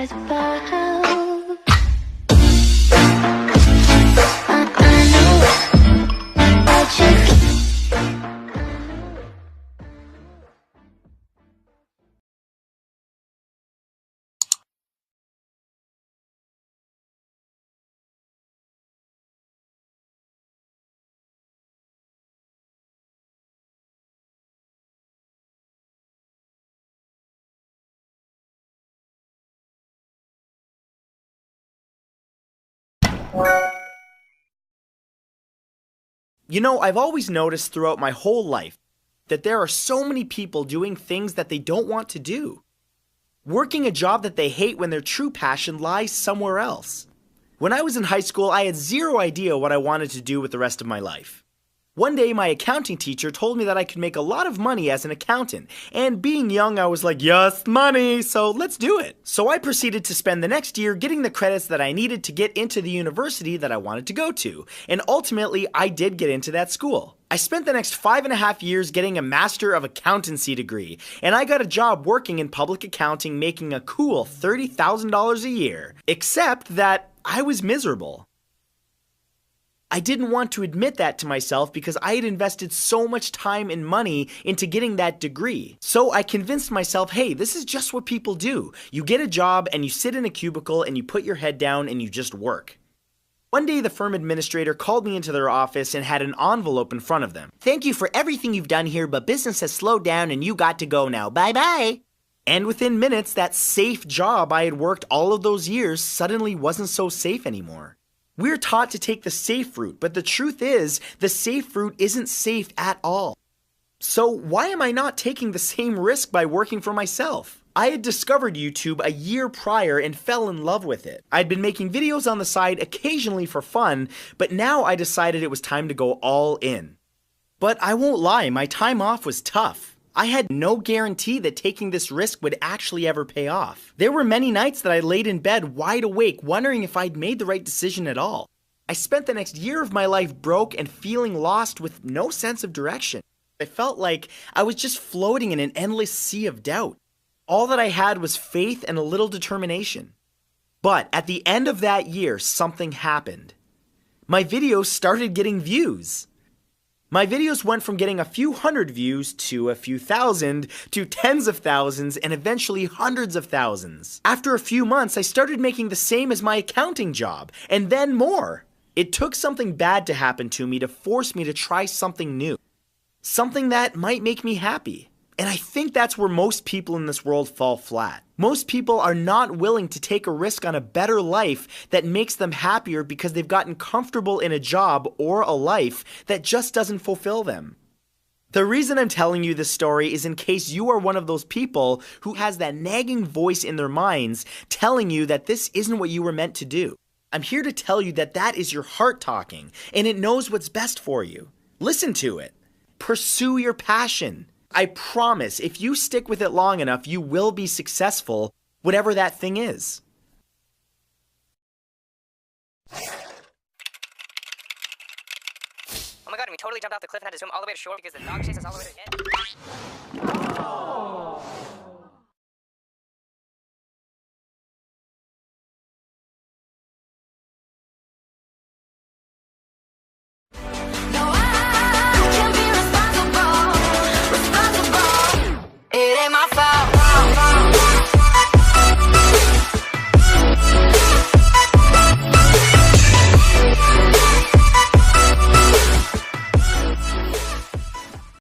lies about. I know about you. You know, I've always noticed throughout my whole life that there are so many people doing things that they don't want to do. Working a job that they hate when their true passion lies somewhere else. When I was in high school, I had zero idea what I wanted to do with the rest of my life. One day, my accounting teacher told me that I could make a lot of money as an accountant, and being young, I was like, yes, money, so let's do it. So I proceeded to spend the next year getting the credits that I needed to get into the university that I wanted to go to, and ultimately, I did get into that school. I spent the next 5.5 years getting a Master of Accountancy degree, and I got a job working in public accounting making a cool $30,000 a year, except that I was miserable. I didn't want to admit that to myself because I had invested so much time and money into getting that degree. So I convinced myself, hey, this is just what people do. You get a job and you sit in a cubicle and you put your head down and you just work. One day the firm administrator called me into their office and had an envelope in front of them. Thank you for everything you've done here, but business has slowed down and you got to go now. Bye-bye. And within minutes, that safe job I had worked all of those years suddenly wasn't so safe anymore. We're taught to take the safe route, but the truth is, the safe route isn't safe at all. So why am I not taking the same risk by working for myself? I had discovered YouTube a year prior and fell in love with it. I'd been making videos on the side occasionally for fun, but now I decided it was time to go all in. But I won't lie, my time off was tough. I had no guarantee that taking this risk would actually ever pay off. There were many nights that I laid in bed wide awake wondering if I'd made the right decision at all. I spent the next year of my life broke and feeling lost with no sense of direction. I felt like I was just floating in an endless sea of doubt. All that I had was faith and a little determination. But at the end of that year, something happened. My videos started getting views. My videos went from getting a few hundred views to a few thousand to tens of thousands and eventually hundreds of thousands. After a few months, I started making the same as my accounting job, and then more. It took something bad to happen to me to force me to try something new. Something that might make me happy. And I think that's where most people in this world fall flat. Most people are not willing to take a risk on a better life that makes them happier because they've gotten comfortable in a job or a life that just doesn't fulfill them. The reason I'm telling you this story is in case you are one of those people who has that nagging voice in their minds telling you that this isn't what you were meant to do. I'm here to tell you that that is your heart talking, and it knows what's best for you. Listen to it. Pursue your passion. I promise, if you stick with it long enough, you will be successful, whatever that thing is. Oh my god, and we totally jumped off the cliff and had to swim all the way to shore because the dog chased us all the way to the end.